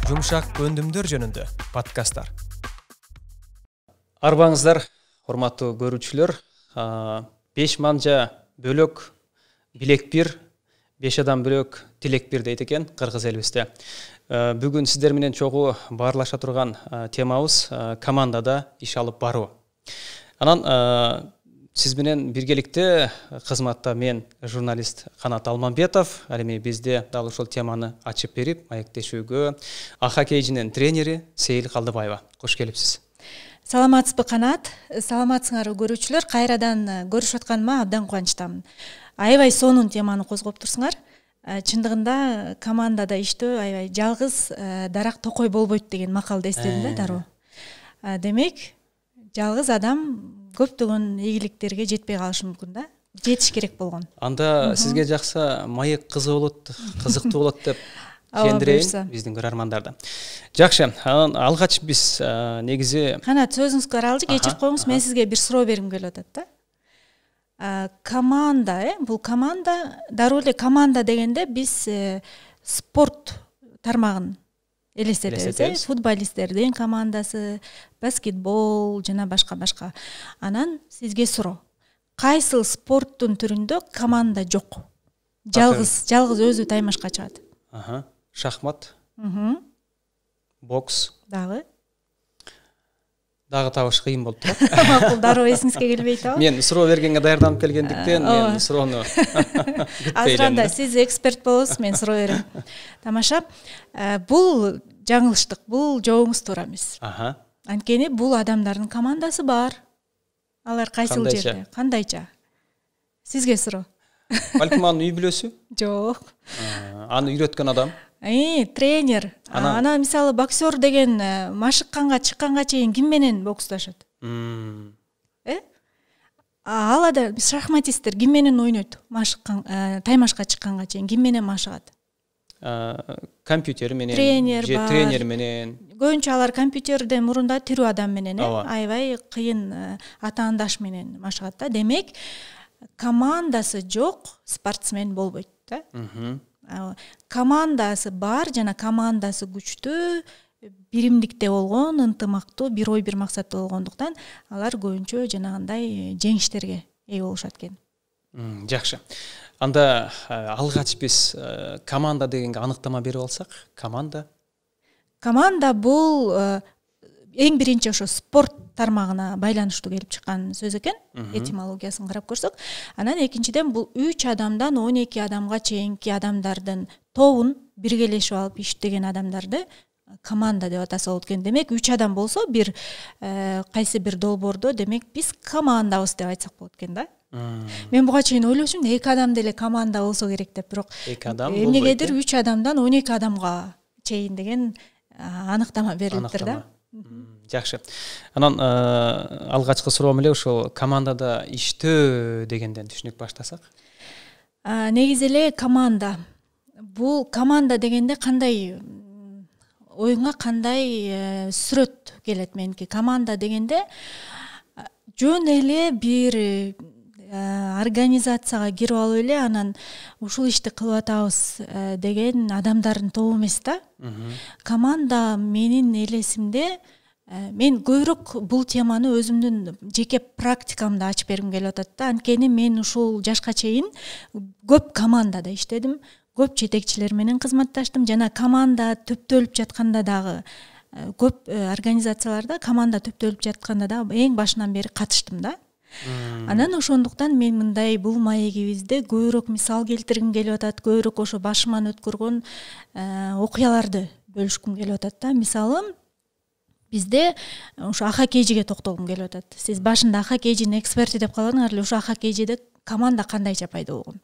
Жумшак өндүмдөр жөнүндө подкасттар. Арбаңыздар, урматтуу көрүүчүлөр. 5 манжа бөлөк билек бир, 5 адам бөлөк тилек бир дейт экен кыргыз элибизде. Бүгүн сиздер менен чогуу баарлаша турган темабыз командада иш алып баруу. Анан сиз менен биргеликте кызматта мен журналист Канат Алмамбетов, ал эми бизде дал ушул теманы ачып берип, маектешүүгө хоккейчинин тренери Сейил Калдыбаева. Кош келипсиз. Саламатсызбы, Канат? Саламатсыңарбы көрүүчүлөр? Кайрадан көрүшүп атканыма абдан кубанычтамын. Аябай сонун теманы козгоп турсуңар. Чындыгында командада иштөө аябай жалгыз дарак токой болбойт деген макалды эстедим да дароо. Демек, жалгыз адам көптөгөн ийгиликтерге жетпей калышы мүмкүн да. Жетиш керек болгон. Анда сизге жакса маек кызыктуу болот деп ишендирейин биздин көрөрмандарды. Жакшы, алгач биз негизи Канат, сөзүңүзгө аралжы кечирип коюңуз, мен сизге бир суроо бергим келип атат да. Команда, бул команда, дароо эле команда дегенде биз спорт тармагын элестетебиз, футболисттердин командасы, баскетбол жана башка. Анан сизге суроо. Кайсыл спорттун түрүндө команда жок? Жалгыз өзү таймашка чыгат. Шахмат. Бокс. Дагы табыш кыйын болуп турат. Бул дароо эсиңизге келбейт абы? Мен суроо бергенге даярданып келгендиктен мен суроону азырында сиз эксперт болосуз, мен суроо берем. Тамаша. Бул жаңылыштык, бул жообуңуз туура эмес. Анткени бул адамдардын командасы бар. Алар кайсыл жерде? Кандайча? Сизге суроо. Балким анын үй бүлөсү? Жок. Аны үйрөткөн адам? Тренер. Анан мисалы боксер деген машыкканга чыкканга чейин ким менен боксташат? Алада шахматисттер ким менен ойнойт? Таймашка чыкканга чейин ким менен машыгат? Компьютер менен, тренер бар. Тренер менен. Көбүнчө алар компьютерден мурунда тирүү адам менен, аябай кыйын атаандаш менен машыгат да. Демек, командасы жок спортсмен болбойт да. Командасы бар жана командасы күчтүү, биримдикте болгон, ынтымактуу, бир ой, бир максаттуу болгондуктан алар көбүнчө жанагындай жеңиштерге ээ болушат экен. Жакшы. Анда алгач биз команда дегенге аныктама берип алсак, Команда бул эң биринчи ошо спорт тармагына байланыштуу келип чыккан сөз экен, этимологиясын карап көрсөк. Анан экинчиден бул 3 адамдан 12 адамга чейинки адамдардын тобун биргелешип алып иштеген адамдарды команда деп атаса болот экен. Демек 3 адам болсо бир кайсы бир долбоордо, демек биз командабыз деп айтсак болот экен да. Мен буга чейин ойлошум, 2 адам деле команда болсо керек деп, бирок 2 адам болбойт. Эмнегедир 3 адамдан 12 адамга чейин деген аныктама берилиптир да. Жакшы. Анан алгачкы суроом эле ушул командада иштөө дегенден түшүнүк баштасак. Негизи эле команда. Бул команда дегенде кандай оюңа кандай сүрөт келет меники? Команда дегенде жөн эле бир организацияга кирип алып эле анан ушул ишти кылып атабыз деген адамдардын тобу эмес да. Команда менин элесимде мен көбүрөөк бул теманы өзүмдүн жеке практикамда ачып бергим келип атат да. Анткени мен ушул жашка чейин көп командада иштедим, көп жетекчилер менен кызматташтым жана команда төптөлүп жатканда дагы көп организацияларда команда төптөлүп жатканда дагы эң башынан бери катыштым да. Анан ошондуктан мен мындай бул маегибизде көбүрөөк мисал келтиргим келип атат, көбүрөөк ошо башыман өткөргөн окуяларды бөлүшкүм келип атат да. Мисалы, бизде ошо хоккейчиге токтолгум келип атат. Сиз башында хоккейчинин эксперти деп калдыңар эле, ошо хоккейчиде команда кандайча пайда болгон?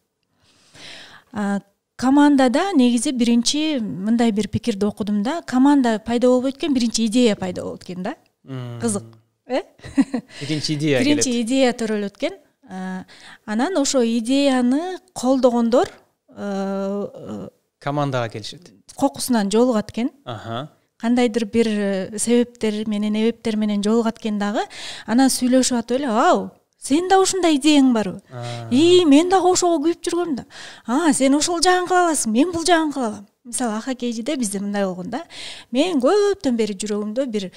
Командада негизи биринчи мындай бир пикирди окудум да. Команда пайда болбойт экен, биринчи идея пайда болот экен да. Кызык. Биринчи идея келет. Биринчи идея төрөлөт экен. Анан ошо идеяны колдогондор командага келишет. Кокусунан жолугат экен. Кандайдыр бир себептер менен жолугат экен дагы. Анан сүйлөшүп атып эле, "Ау, сен да ушундай идеяң барбы? Мен дагы ошого күйүп жүргөм да. Сен ошол жагын кыла аласың, мен бул жагын кыла алам." мисалы АХКЖде бизде мындай болгон да. Мен көптөн бери жүрөгүмдө бир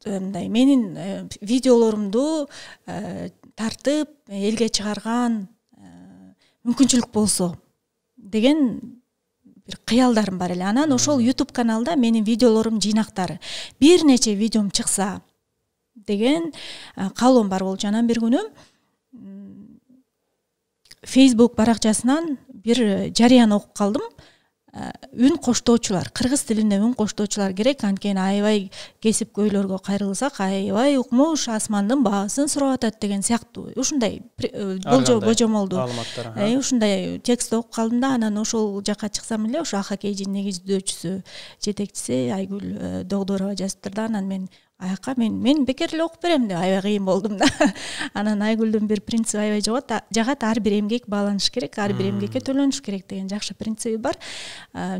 мындай менин видеолорумду тартып элге чыгарган мүмкүнчүлүк болсо деген бир кыялдарым бар эле. Анан ошол YouTube каналда менин видеолорум жыйнактары, бир нече видеом чыкса деген каалоом бар болчу. Анан бир күнү Facebook баракчасынан бир жарыяны окуп калдым. Үн коштоочулар, кыргыз тилинде үн коштоочулар керек, анткени аябай кесипкөйлөргө кайрылсак аябай укмуш асмандын баасын сурап атат деген сыяктуу ушундай божомолду ушундай текст окуп калдым да. Анан ошол жака чыксам эле ошо АХКЖдин негиздөөчүсү, жетекчиси Айгүл Догдорова жазыптыр да. Анан мен аяка мен бекер эле окуп берем деп аябай кыйын болдум да. Анан Айгүлдүн бир принциби аябай жагат, ар бир эмгек бааланыш керек, ар бир эмгекке төлөнүш керек деген жакшы принциби бар.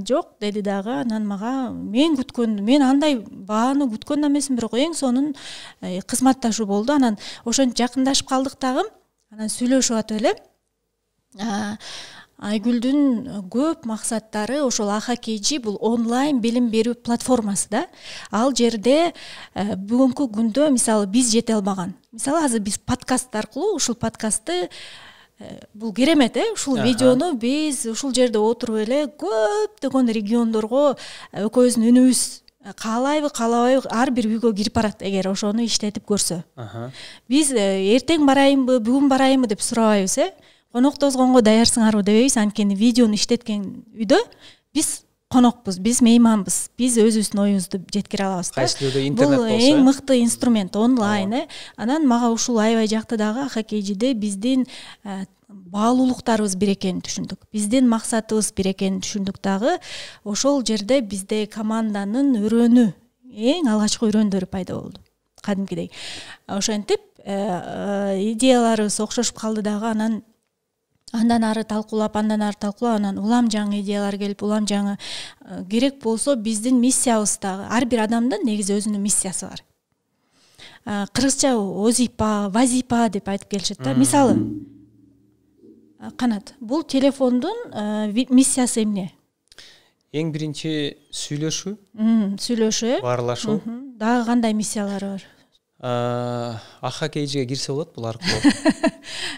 Жок деди дагы. Анан мага мен андай бааны күткөн эмесмин, бирок эң сонун кызматташуу болду. Анан ошентип жакындашып калдык дагы. Анан сүйлөшүп атып эле Айгүлдүн көп максаттары ошол АХКЖ бул онлайн билим берүү платформасы да. Ал жерде бүгүнкү күндө мисалы биз жете албаган. Мисалы азыр биз подкаст аркылуу ушул подкастты бул керемет ушул видеону биз ушул жерде отуруп эле көптөгөн региондорго экөөбүздүн үнүбүз каалайбы ар бир үйгө кирип барат эгер ошону иштетип көрсө. Биз эртең барайынбы, бүгүн барайынбы деп сурабайбыз конок тозгонго даярсыңарбы дебейбиз, анткени видеону иштеткен үйдө биз конокпуз, биз мейманбыз, биз өзүбүздүн оюбузду жеткире алабыз. Кайсылыуда интернет болсо. Бул эң мыкты инструмент онлайн. Анан мага ушул аябай жакты дагы АХКЖде биздин баалуулуктарыбыз бир экенин түшүндүк. Биздин максатыбыз бир экенин түшүндүк дагы. Ошол жерде бизде команданын өрөөнү, эң алгачкы өрөөндөрү пайда болду. Кадимкидей. Ошентип идеяларыбыз окшошуп калды дагы. Андан ары талкуулап, анан улам жаңы идеялар келип, улам жаңы керек болсо биздин миссиябыз дагы. Ар бир адамдын негизи өзүнүн миссиясы бар. Кыргызча озипа, вазипа деп айтып келишет да. Мисалы, Канат, бул телефондун миссиясы эмне? Эң биринчи сүйлөшүү. Сүйлөшүү, баарлашуу. Дагы кандай миссиялары бар? АХКЖге кирсе болот бул аркылуу.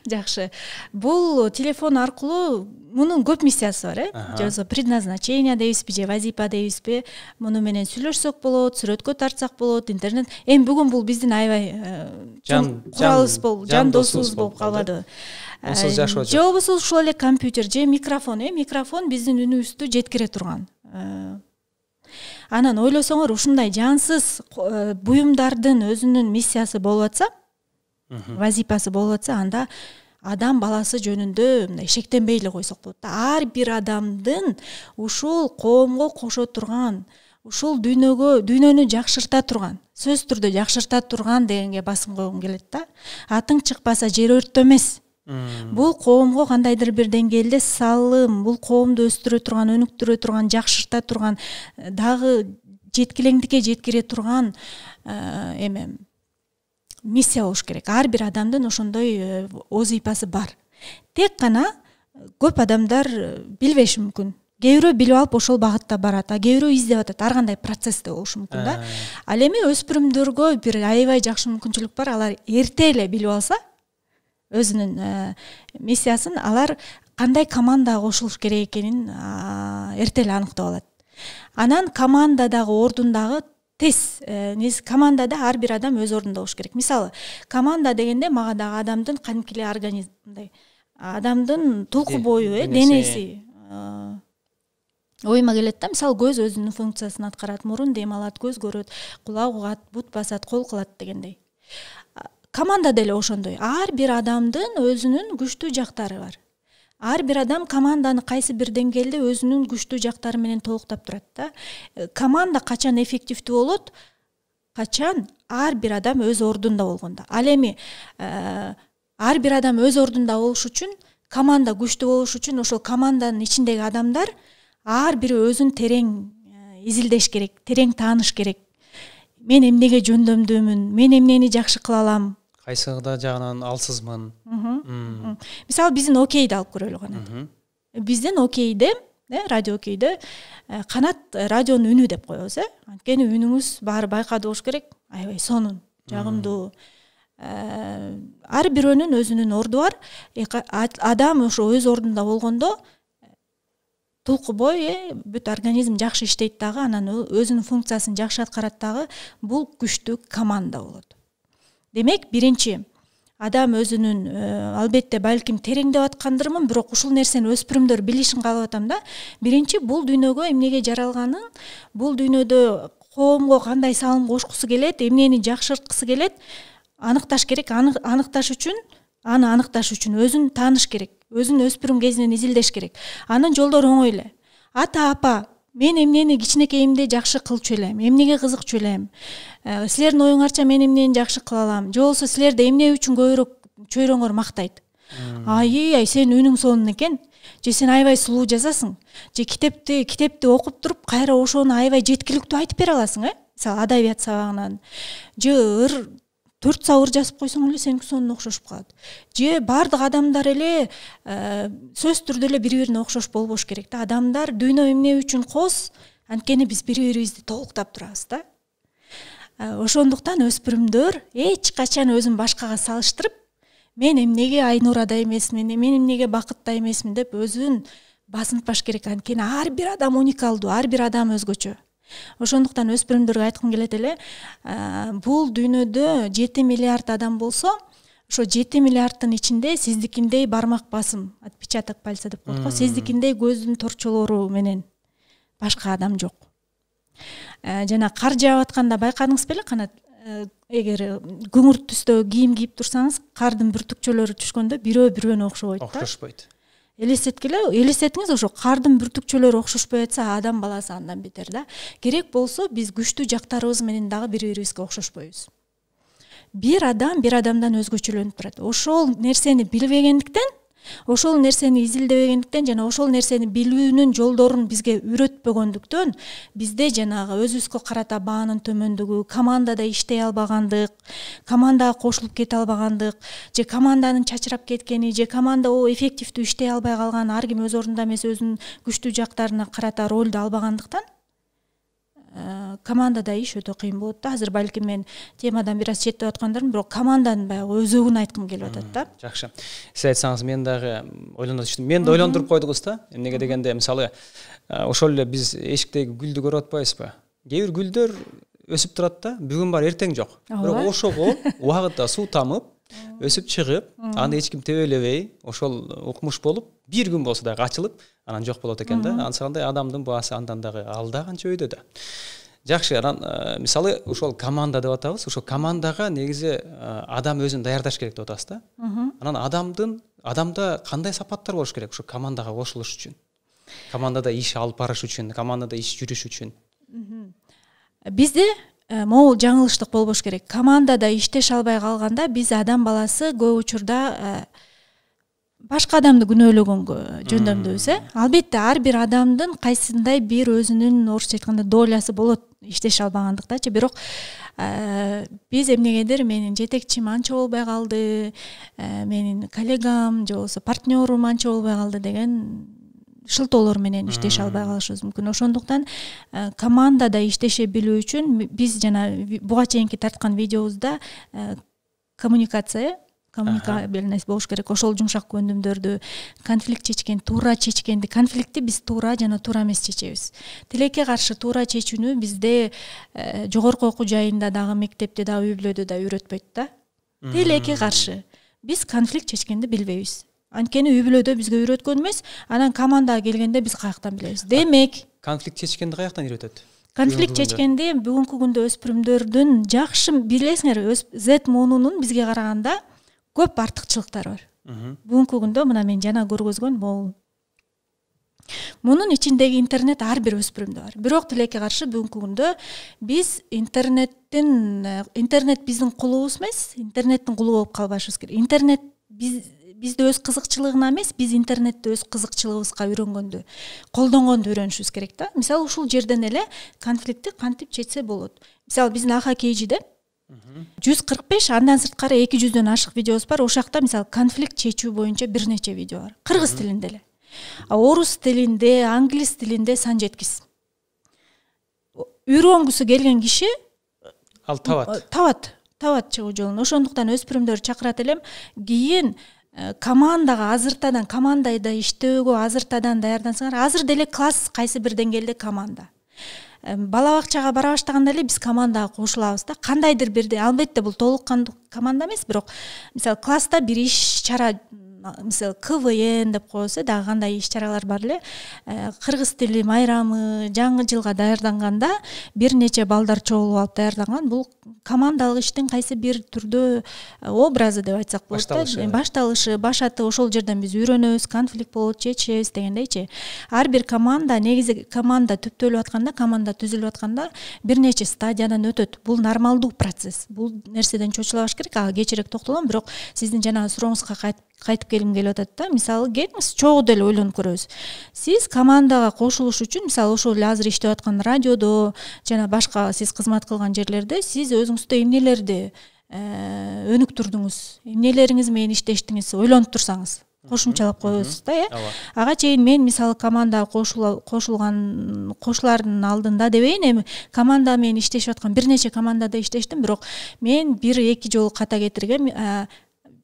Жакшы. Бул телефон аркылуу мунун көп миссиясы бар, Жосо предназначение дейбизби, же вазипа дейбизби? Муну менен сүйлөшсөк болот, сүрөткө тартсак болот, интернет. Эми бүгүн бул биздин аябай жан досубуз болуп калбадыбы? Онсуз жашоо жок. Же болбосо ушул эле компьютер же микрофон, микрофон биздин үнүбүздү жеткире турган. Анан ойлосоңор ушундай жансыз буюмдардын өзүнүн миссиясы болуп атса, вазипасы болуп атса, анда адам баласы жөнүндө мындай шектенбей эле койсок болот да. Ар бир адамдын ушул коомго кошо турган, ушул дүйнөнү жакшырта турган, сөзсүз түрдө жакшырта турган дегенге басым койгум келет да. Атың чыкпаса жер өрттөмес. Бул коомго кандайдыр бир деңгээлде салым, бул коомду өстүрө турган, өнүктүрө турган, жакшырта турган, дагы жеткилеңдикке жеткире турган миссия болуш керек. Ар бир адамдын ошондой озипасы бар. Тек гана көп адамдар билбеши мүмкүн. Кээ бирөө билип алып ошол багытта барат, кээ бирөө издеп атат. Ар кандай процессте болушу мүмкүн да. Ал эми өспүрүмдөргө бир аябай жакшы мүмкүнчүлүк бар. Алар эрте эле билип алса өзүнүн миссиясын, алар кандай командага кошулуш керек экенин эрте эле аныктап алат. Анан командадагы ордундагы тез командада ар бир адам өз ордунда болуш керек. Мисалы, команда дегенде мага дагы адамдын кадимки эле организмдай, адамдын тулку бою, денеси оюма келет да. Мисалы, көз өзүнүн функциясын аткарат, мурун дем алат, көз көрөт, кулак угат, бут басат, кол кылат дегендей. Команда деле ошондой. Ар бир адамдын өзүнүн күчтүү жактары бар. Ар бир адам команданы кайсы бир деңгээлде өзүнүн күчтүү жактары менен толуктап турат да. Команда качан эффективдүү болот? Качан ар бир адам өз ордунда болгондо. Ал эми ар бир адам өз ордунда болуш үчүн, команда күчтүү болуш үчүн ошол команданын ичиндеги адамдар ар бири өзүн терең изилдеш керек, терең тааныш керек. Мен эмнеге жөндөмдүүмүн, мен эмнени жакшы кыла алам, кайсыда жагынан алсызмын. Мисалы, биздин окейди алып көрөлү кана. Биздин окейде радио кейде канат радионун үнү деп коебуз. Анткени үнүңүз баары байкады болуш керек. Аябай сонун, жагымдуу. Ар бирөөнүн өзүнүн орду бар. Адам ошо өз ордунда болгондо толку бой бүт организм жакшы иштейт дагы, анан өзүнүн функциясын жакшы аткарат дагы. Бул күчтүү команда болот. Демек, биринчи адам өзүнүн албетте балким тереңдеп аткандырмын, бирок ушул нерсени өспүрүмдөр билишин каалап атам да. Биринчи бул дүйнөгө эмнеге жаралганын, бул дүйнөдө коомго кандай салым кошкусу келет, эмнени жакшырткысы келет, аныкташ керек. Аныкташ үчүн өзүн тааныш керек. Өзүн өспүрүм кезинен изилдеш керек. Анын жолдору оңой эле. Ата, апа, мен эмнени кичинекейимде жакшы кылчу элем, эмнеге кызыкчу элем, силердин оюңарча мен эмнени жакшы кыла алам, же болбосо силерди эмне үчүн көбүрөөк чөйрөңөр мактайт. Ай, сенин үнүң сонун экен, же сен аябай сулуу жазасың, же китепти окуп туруп кайра ошону аябай жеткиликтүү айтып бере аласың, мисалы адабият сабагынан, же 4 сабыр жазып койсоң эле сеники сонун окшошуп калат. Же бардык адамдар эле сөз түрдө эле бири-бирине окшош болбош керек да. Адамдар дүйнө эмне үчүн кос, анткени биз бири-бирибизди толуктап турабыз да. Ошондуктан өспүрүмдөр эч качан өзүн башкага салыштырып, мен эмнеге Айнурада эмесмин, мен эмнеге бакытта эмесмин деп өзүн басынтпаш керек. Анткени ар бир адам уникалдуу, ар бир адам өзгөчө. Ошондуктан өспүрүмдөргө айткым келет эле, бул дүйнөдө 7 миллиард адам болсо, ошо 7 миллиардтын ичинде сиздикиндей бармак басым, отпечаток пальца деп коет го, сиздикиндей көздүн торчолору менен башка адам жок. Жана кар жаап атканда байкадыңыз беле, канат, эгер күңүрт түстө кийим кийип турсаңыз, кардын бүртүкчөлөрү түшкөндө бирөө-бирөөүнө окшобойт да. Окшошпойт. Элестетиңиз, ошо кардын бүртүкчөлөрү окшошпой атса, адам баласы андан бетер да. Керек болсо биз күчтүү жактарыбыз менен дагы бири-бирибизге окшошпойбуз. Бир адамдан өзгөчөлөнүп турат. Ошол нерсени билбегендиктен, ошол нерсени изилдебегендиктен жана ошол нерсени билүүнүн жолдорун бизге үйрөтпөгөндүктөн бизде жанагы өзүбүзгө карата баанын төмөндүгү, командада иштей албагандык, командага кошулуп кете албагандык, же команданын чачырап кеткени, же команда эффективдүү иштей албай калган, ар ким өз ордунда эмес, өзүнүн күчтүү жактарына карата ролду албагандыктан командада иш өтө кыйын болот да. Азыр балким мен темадан бир аз четтеп аткандармын, бирок команданын баягы өзөгүн айткым келип атат да. Жакшы. Сиз айтсаңыз, мен дагы ойлоно түштүм. Мен да ойлондуруп койдуңуз да. Эмнеге дегенде, мисалы, ошол эле биз эшиктеги гүлдү көрүп атпайбызбы? Кээ бир гүлдөр өсүп турат да, бүгүн бар, эртең жок. Бирок ошого убакытта суу тамып, өсүп чыгып, аны эч ким тебелебей, ошол укмуш болуп, бир күн болсо дагы ачылып, анан жок болот экен да. Ансагандай адамдын баасы андан дагы алда канча өйдө да. Жакшы, анан мисалы ошол команда деп атабыз. Ошол командага негизи адам өзүн даярдаш керек деп атабыз да. Анан адамда кандай сапаттар болуш керек ошо командага кошулуш үчүн? Командада иш алып барыш үчүн, командада иш жүрүш үчүн. Бизде могул жаңылыштык болбош керек. Командада иштеш албай калганда биз адам баласы көп учурда башка адамды күнөөлөгөнгө жөндөмдөбүз. Албетте ар бир адамдын кайсындай бир өзүнүн орусча айтканда долясы болот иштеше албагандыктачы. Бирок биз эмнегедир менин жетекчим анча болбой калды, менин коллегам же болбосо партнерум анча болбой калды деген шылтоолор менен иштеше албай калышыбыз мүмкүн. Ошондуктан командада иштеше билүү үчүн биз жана буга чейинки тарткан видеобузда коммуникабельность болуш керек. Ошол жумшак көндүмдөрдү, конфликт чечкенди, конфликтти биз туура жана туура эмес чечебиз. Тилекке каршы туура чечүүнү бизде жогорку окуу жайында дагы, мектепте дагы, үй бүлөдө да үйрөтпөйт да. Тилекке каршы биз конфликт чечкенди билбейбиз. Анткени үй бүлөдө бизге үйрөткөн эмес, анан командага келгенде биз каяктан билебиз. Демек, конфликт чечкенди каяктан үйрөтөт? Конфликт чечкенди бүгүнкү күндө өспүрүмдөрдүн жакшы билесиңер, Z муунунун бизге караганда көп артыкчылыктары бар. Бүгүнкү күндө мына мен жана көргөзгөн могул. Мунун ичиндеги интернет ар бир өспүрүмдө бар. Бирок тилекке каршы бүгүнкү күндө биз интернет биздин кулубуз эмес, интернеттин кулу болуп калбашыбыз керек. Интернет бизди өз кызыкчылыгына эмес, биз интернетти өз кызыкчылыгыбызга үйрөнгөндү, колдонгонду үйрөнүшүбүз керек да. Мисалы ушул жерден эле конфликтти кантип чечсе болот. Мисалы биздин АХКЖде 145, андан сырткары 200дөн ашык видеобуз бар. Ошол жакта мисалы конфликт чечүү боюнча бир нече видео бар. Кыргыз тилинде эле. Орус тилинде, англис тилинде сан жеткис. Үйрөнгүсү келген киши ал табат чыгуу жолун. Ошондуктан өспүрүмдөрдү чакырат элем. Кийин командага азыртадан, командада иштөөгө азыртадан даярдансаңар, азыр деле класс кайсы бир деңгээлде команда. Бала бакчага бара баштаганда эле биз командага кошулабыз да. Кандайдыр бирде, албетте бул толук кандуу команда эмес, бирок мисалы класста бир иш чара, мисалы КВН деп коебуз, дагы кандай иш чаралар бар эле. Кыргыз тили майрамы, жаңы жылга даярданганда бир нече балдар чогулуп алып даярданган. Бул командалык иштин кайсы бир түрдө образы деп айтсак болот да. Башталышы, башаты ошол жерден биз үйрөнөбүз, конфликт болот, чечебиз дегендейчи. Ар бир команда, негизи команда түптөлүп атканда, команда түзүлүп атканда бир нече стадиядан өтөт. Бул нормалдуу процесс. Бул нерседен чочулабаш керек. Ага кечирээк токтолом, бирок сиздин жанагы сурооңузга кайтып келгим келип атат да. Мисалы келиңиз чогуу деле ойлонуп көрөбүз. Сиз командага кошулуш үчүн, мисалы ошол эле азыр иштеп аткан радиодо жана башка сиз кызмат кылган жерлерде сиз өзүңүздө эмнелерди өнүктүрдүңүз, эмнелериңиз менен иштештиңиз ойлонуп турсаңыз, кошумчалап коебуз да, Ага чейин мен мисалы командага кошулардын алдында дебейин, эми команда менен иштешип аткан бир нече командада иштештим, бирок мен бир-эки жолу ката кетиргем.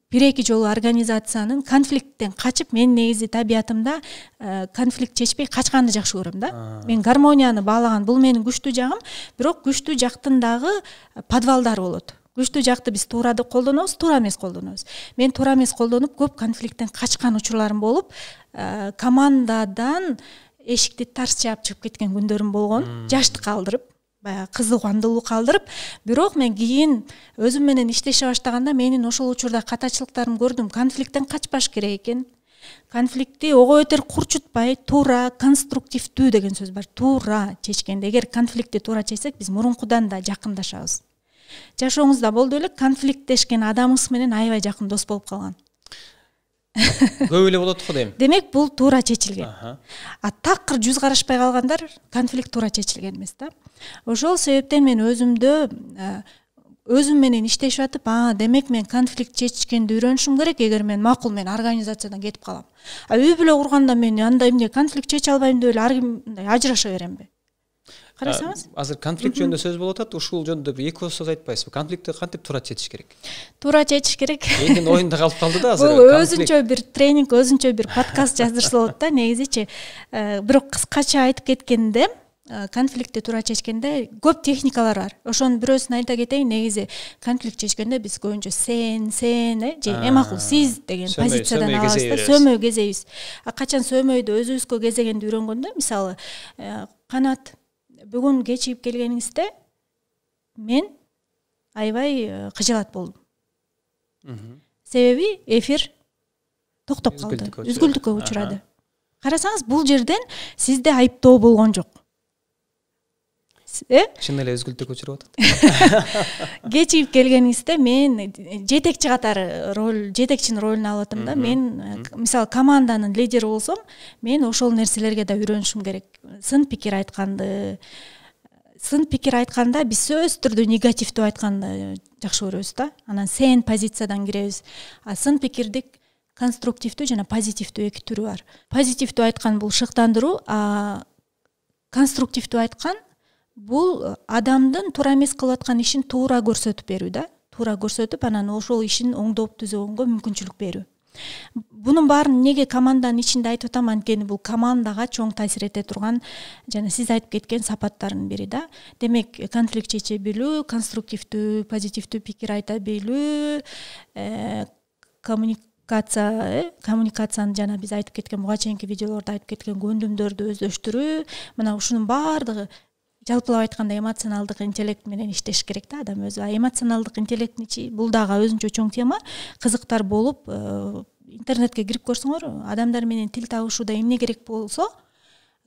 Бир-эки жолу организациянын конфликттен качып, мен негизи табиятымда конфликт чечпей качканды жакшы көрөм да. Мен гармонияны баалаган, бул менин күчтүү жагым, бирок күчтүү жактын дагы подвалдары болот. Күчтүү жакты биз туура деп колдонобуз, туура эмес колдонобуз. Мен туура эмес колдонуп, көп конфликттен качкан учурларым болуп, командадан эшикти тарс жаап чыгып кеткен күндөрүм болгон, жашты калдырып, баягы кызыгандылуу калдырып, бирок мен кийин өзүм менен иштеше баштаганда менин ошол учурда катачылыктарымды көрдүм. Конфликттен качпаш керек экен. Конфликтти ого бетер курчутпай, туура, конструктивдүү деген сөз бар. Туура чечкенде, эгер конфликтти туура чечсек, биз мурункудан да жакындашабыз. Жашооңузда болду эле конфликттешкен адамыңыз менен аябай жакын дос болуп калган. Көп эле болот го дейм. Демек бул туура чечилген. Такыр жүз карашпай калгандар конфликт туура чечилген эмес да. Ошол себептен мен өзүм менен иштешип атып, демек мен конфликт чечишкенди үйрөнүшүм керек, эгер мен макул мен организациядан кетип калам. Үй бүлө курганда мен андай эмне конфликт чече албайм деп эле ар ким ажыраша беремби? Карасаңыз, азыр конфликт жөнүндө сөз болуп атат, ушул жөнүндө бир эки сөз айтпайсызбы? Конфликтти кантип туура чечиш керек? Туура чечиш керек. Эки оюнда калып калды да азыр. Бул өзүнчө бир тренинг, өзүнчө бир подкаст жаздырса болот да, негизичи. Бирок кыскача айтып кеткенде, конфликтти туура чечкенде көп техникалар бар. Ошонун бирөөсүн айта кетейин. Негизи конфликт чечкенде биз көбүнчө сен, же макул сиз деген позициядан алабыз да, сөмөй кезейбиз. Качан сөмөйдү өзүбүзгө кезегенди үйрөнгөндө, мисалы, Канат, бүгүн кечигип келгениңизде мен аябай кыжалат болдум. Себеби эфир токтоп калды, үзгүлтүккө учурады. Карасаңыз, бул жерден сизде айыптоо болгон жок. Чын эле үзгүлтүккө учуруп атат. Кечигип келгениңизде мен жетекчи катары жетекчинин ролун алып атам да. Мен мисалы команданын лидери болсом, мен ошол нерселерге да үйрөнүшүм керек. Сын пикир айтканда биз сөзсүз түрдө негативдүү айтканды жакшы көрөбүз да. Анан сен позициядан киребиз. Сын пикирдик конструктивдүү жана позитивдүү эки түрү бар. Позитивдүү айткан бул шыктандыруу, конструктивдүү айткан бул адамдын туура эмес кылып аткан ишин туура көрсөтүп берүү да. Туура көрсөтүп, анан ошол ишин оңдоп түзөгөнгө мүмкүнчүлүк берүү. Бунун баарын неге команданын ичинде айтып атам, анткени бул командага чоң таасир эте турган жана сиз айтып кеткен сапаттардын бири да. Демек, конфликт чече билүү, конструктивдүү, позитивдүү пикир айта билүү, коммуникацияны жана биз айтып кеткен буга чейинки видеолордо айтып кеткен көндүмдөрдү өздөштүрүү, мына ушунун баардыгы жалпылап айтканда эмоционалдык интеллект менен иштеш керек да адам өзү. Эмоционалдык интеллекттин ичи бул дагы өзүнчө чоң тема, кызыктар болуп, интернетке кирип көрсөңөр, адамдар менен тил табышууда эмне керек болсо,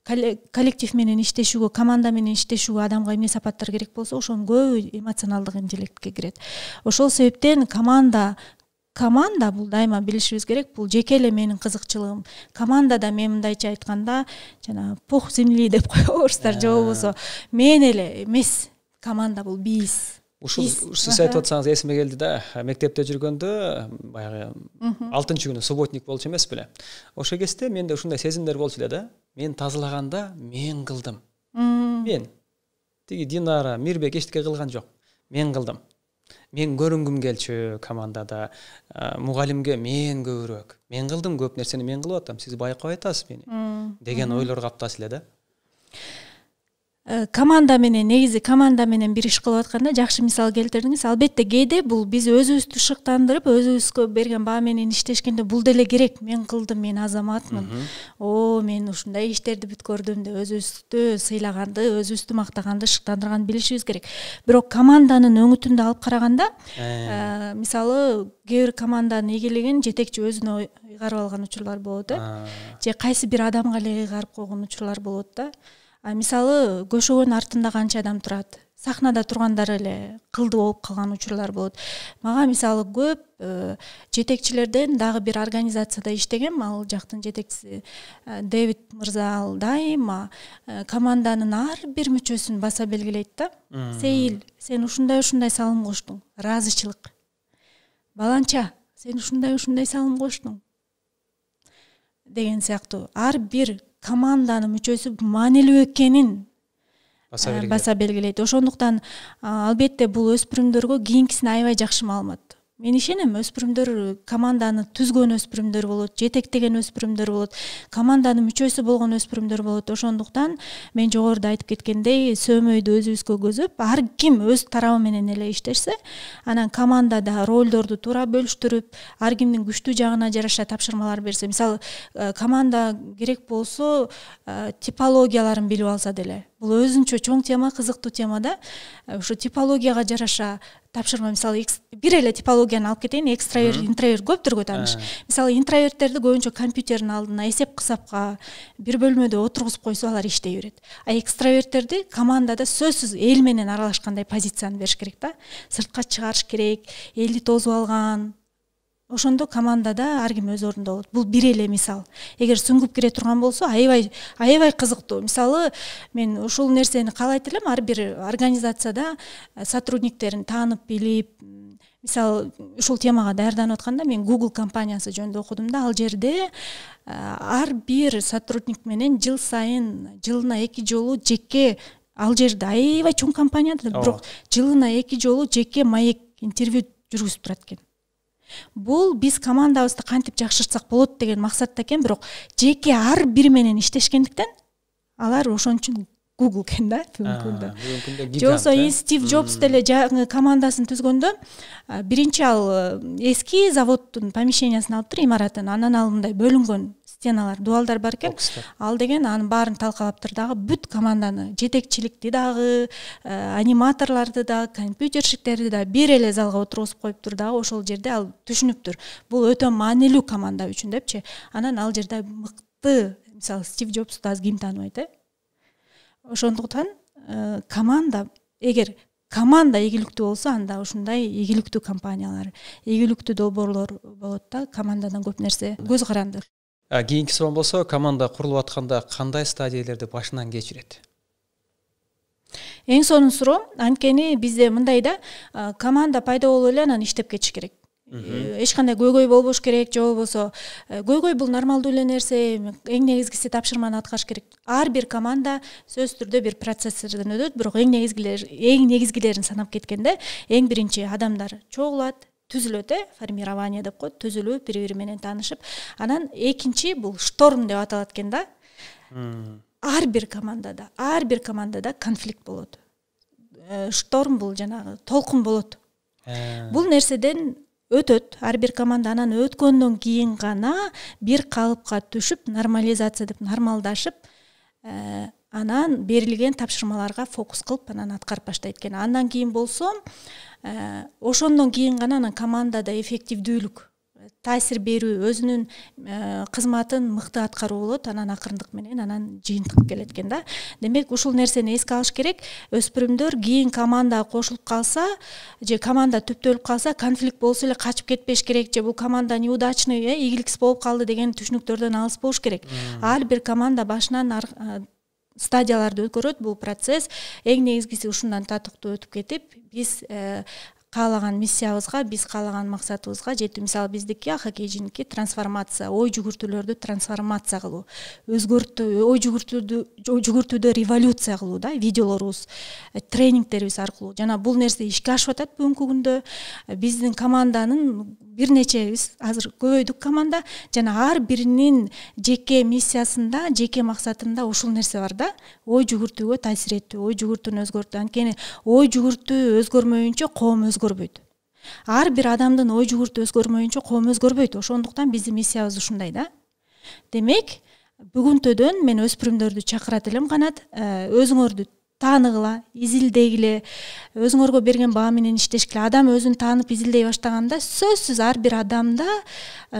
коллектив менен иштешүүгө, команда менен иштешүүгө адамга эмне сапаттар керек болсо, ошонун көбү эмоционалдык интеллектке кирет. Ошол себептен команда бул дайыма билишибиз керек. Бул жеке эле менин кызыкчылыгым. Командада мен мындайча айтканда, жана пух земли деп коебуздар, же болбосо мен эле эмес. Команда бул биз. ушул сиз айтып атсаңыз эсиме келди да. Мектепте жүргөндө баягы 6-күнү субботник болчу эмес беле. Ошол кезде менде ушундай сезимдер болчу эле да. Мен тазалаганда мен кылдым. Мен тиги Динара, Мирбек эчтеке кылган жок. Мен кылдым. Мен көрүнгүм келчү командада. Мугалимге мен көбүрөөк. Мен кылдым көп нерсени, мен кылып атам. Сиз байкап атасыз мени деген ойлор каптаса эле да. Команда менен негизи команда менен бир иш кылып атканда жакшы мисал келтирдиңиз. Албетте кээде бул биз өзүбүздү шыктандырып, өзүбүзгө берген баа менен иштешкенде бул деле керек. Мен кылдым, мен азаматмын. Мен ушундай иштерди бүткөрдүм деп өзүбүздү сыйлаганды, өзүбүздү мактаганды, шыктандырганды билишибиз керек. Бирок команданын өңүтүндө алып караганда, мисалы кээ бир команданы эгелеген жетекчи өзүнө ыйгарып алган учурлар болот, же кайсы бир адамга эле ыйгарып койгон учурлар болот да. Мисалы көшөгөн артында канча адам турат, сахнада тургандар эле кылды болуп калган учурлар болот. Мага мисалы көп жетекчилерден дагы бир организацияда иштегем, ал жактын жетекчиси Дэвид мырза, ал дайыма команданын ар бир мүчөсүн баса белгилейт да. Сейил, сен ушундай салым коштуң, ыраазычылык. Баланча, сен ушундай салым коштуң деген сыяктуу ар бир команданын мүчөсү маанилүү экенин баса белгилейт. Ошондуктан албетте бул өспүрүмдөргө кийинкисине аябай жакшы маалымат. Мен ишенем, өспүрүмдөр команданы түзгөн өспүрүмдөр болот, жетектеген өспүрүмдөр болот, команданын мүчөсү болгон өспүрүмдөр болот. Ошондуктан мен жогоруда айтып кеткендей, сөөмөйдү өзүбүзгө көзөп, ар ким өз тарабы менен эле иштешсе, анан командада ролдорду туура бөлүштүрүп, ар кимдин күчтүү жагына жараша тапшырмалар берсе, мисалы, команда керек болсо типологияларын билип алса деле. Бул өзүнчө чоң тема, кызыктуу тема да. Ошо типологияга жараша тапшырма, мисалы бир эле типологияны алып кетейин, экстраверт, интроверт көптүргө тааныш. Мисалы интроверттерди көбүнчө компьютердин алдына эсеп кысапка бир бөлмөдө отургузуп койсо алар иштей берет. Экстраверттерди командада сөзсүз эл менен аралашкандай позицияны бериш керек да. Сыртка чыгарыш керек, элди тосуп алган. Ошондо командада ар ким өз ордунда болот. Бул бир эле мисал. Эгер сүңгүп кире турган болсо, аябай кызыктуу. Мисалы, мен ушул нерсени каалайт элем, ар бир организацияда сотрудниктерин таанып билип, мисалы, ушул темага даярданып атканда мен Google компаниясы жөнүндө окудум да, ал жерде ар бир сотрудник менен жыл сайын, жылына 2 жолу жеке, ал жерде аябай чоң компания да, бирок жылына 2 жолу жеке маек интервью жүргүзүп турат экен. Бул биз командабызды кантип жакшыртсак болот деген максатта экен, бирок жеке ар бири менен иштешкендиктен алар ошон үчүн Google экен да, бүгүнкү. Жоксо Стив Джобс деле командасын түзгөндө биринчи ал эски заводдун помещениясын алып туруп, имаратын, анан ал мындай бөлүнгөн стеналар, дуалдар бар экен. Ал деген анын баарын талкалаптыр дагы, бүт команданы, жетекчиликти дагы, аниматорлорду да, компьютерщиктерди да бир эле залга отургузуп коюптур дагы, ошол жерде ал түшүнүптүр. Бул өтө маанилүү команда үчүн депчи. Анан ал жерде мыкты, мисалы, Стив Джобсту аз ким тааныбайт, Ошондуктан команда, эгер команда ийгиликтүү болсо, анда ушундай ийгиликтүү компаниялар, ийгиликтүү долбоорлор болот да, командадан көп нерсе көз каранды. Кийинки суроом болсо, команда курулуп атканда кандай стадиялерди башынан кечирет? Эң сонун суроо, анткени бизде мындай да, команда пайда болуп эле анан иштеп кетиш керек. Эч кандай көйгөй болбош керек, же болбосо көйгөй бул нормалдуу эле нерсе, эң негизгиси тапшырманы аткарыш керек. Ар бир команда сөзсүз түрдө бир процесстерден өтөт, бирок эң негизгилерин санап кеткенде, эң биринчи адамдар чогулат, түзүлөт, формирование деп коет, түзүлүп, бири-бири менен таанышып, анан экинчи бул шторм деп аталат экен да. Ар бир командада конфликт болот. Шторм бул жанагы толкун болот. Бул нерседен өтөт, ар бир команда анан өткөндөн кийин гана бир калыпка түшүп, нормализация деп нормалдашып, анан берилген тапшырмаларга фокус кылып, анан аткарып баштайт экен. Андан кийин болсо, ошондон кийин гана анан командада эффективдүүлүк, таасир берүү, өзүнүн кызматын мыкты аткаруу болот, анан акырындык менен анан жыйынтык келет экен да. Демек, ушул нерсени эске алыш керек. Өспүрүмдөр кийин командага кошулуп калса, же команда түптөлүп калса, конфликт болсо эле качып кетпеш керек, же бул команда неудачный, ийгиликсиз болуп калды деген түшүнүктөрдөн алыс болуш керек. Ар бир команда башынан стадияларды өткөрөт бул процесс. Эң негизгиси ушундан татыктуу өтүп кетип, биз каалаган миссиябызга, биз каалаган максатыбызга жетүү. Мисалы биздики АХКЖники трансформация, ой жүгүртүүлөрдү трансформация кылуу, өзгөртүү, ой жүгүртүүдө революция кылуу да, видеолорубуз, тренингтерибиз аркылуу. Жана бул нерсе ишке ашып атат бүгүнкү күндө. Биздин команданын бир нечебиз азыр көбөйдүк команда, жана ар биринин жеке миссиясында, жеке максатында ушул нерсе бар да, ой жүгүртүүгө таасир этүү, ой жүгүртүүнү өзгөртүү. Анткени ой жүгүртүү өзгөрмөйүнчө коом өзгөрбөйт. Ар бир адамдын ой жүгүртүү өзгөрмөйүнчө коом өзгөрбөйт. Ошондуктан биздин миссиябыз ушундай да. Демек, бүгүнтөдөн мен өспүрүмдөрдү чакырат элем, Канат, өзүңөрдү тааныгыла, изилдегиле, өзүңөргө берген баа менен иштешкиле. Адам өзүн таанып изилдей баштаганда сөзсүз ар бир адамда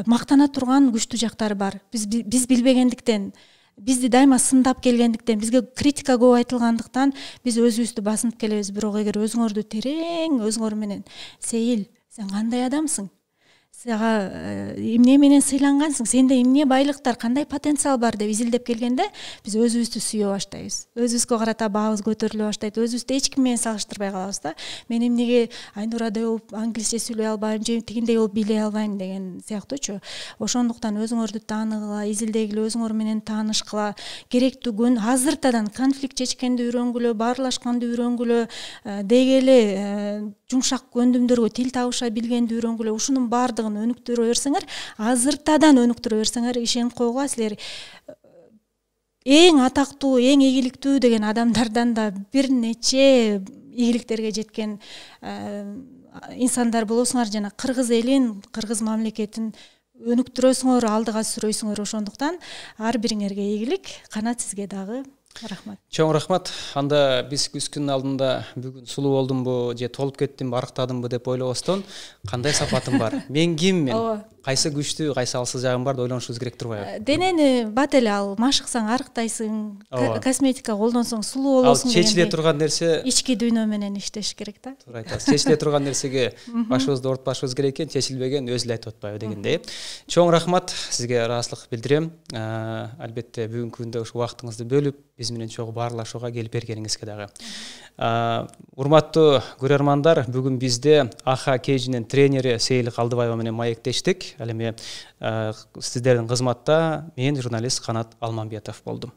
мактана турган күчтүү жактары бар. Биз билбегендиктен, бизди дайыма сындап келгендиктен, бизге критика көп айтылгандыктан биз өзүбүздү басынып келебиз. Бирок эгер өзүңөрдү терең өзүңөр менен Сейил, сен кандай адамсың? Сага эмне менен сыйлангансың? Сенде эмне байлыктар, кандай потенциал бар деп изилдеп келгенде, биз өзүбүздү сүйө баштайбыз. Өзүбүзгө карата баабыз көтөрүлө баштайт. Өзүбүздү эч ким менен салыштырбай калабыз да. Мен эмнеге Айнурадай болуп англисче сүйлөй албайм, же тигиндей болуп биле албайм деген сыяктуучу. Ошондуктан өзүңөрдү тааныгыла, изилдегиле, өзүңөр менен таанышкыла, керектүү күн азыртадан конфликт чечкенди үйрөнгүлө, баарлашканды үйрөнгүлө, дегеле жумшак көндүмдөргө тил табыша билгенди үйрөнгүлө. Ушунун баардыгын өнүктүрө берсеңер, азыртадан өнүктүрө берсеңер, ишенип койгула, силер эң атактуу, эң ийгиликтүү деген адамдардан да бир нече ийгиликтерге жеткен инсандар болосуңар, жана кыргыз элин, кыргыз мамлекетин өнүктүрөсүңөр, алдыга сүрөйсүңөр. Ошондуктан ар бириңерге ийгилик. Канат, сизге дагы рахмат. Чоң рахмат. Анда биз күзгүн алдында бүгүн сулуу болдумбу же толуп кеттимби, арыктадымбы деп ойлобостон, кандай сапатым бар? Мен киммин? Кайсы күчтүү, кайсы алсыз жагым бар деп ойлонушубуз керек турбайбы? Денени бат эле ал, машыксаң арыктайсың, косметика колдонсоң сулуу болосуң. Ал чечиле турган нерсе ички дүйнө менен иштеш керек да. Туура айтасыз. Чечиле турган нерсеге башыбызды оорутпашыбыз керек экен, чечилбеген өзү эле айтып атпайбы дегендей. Чоң рахмат, сизге ыраазычылык билдирем. Албетте бүгүнкү күндө ушу убактыңызды бөлүп, биз менен чогуу баарлашууга келип бергениңизге дагы. Урматтуу көрөрмандар, бүгүн бизде АХКЖнин тренери Сейил Калдыбаева менен маектештик. Ал эми сиздердин кызматта мен журналист Канат Алмамбетов болдум.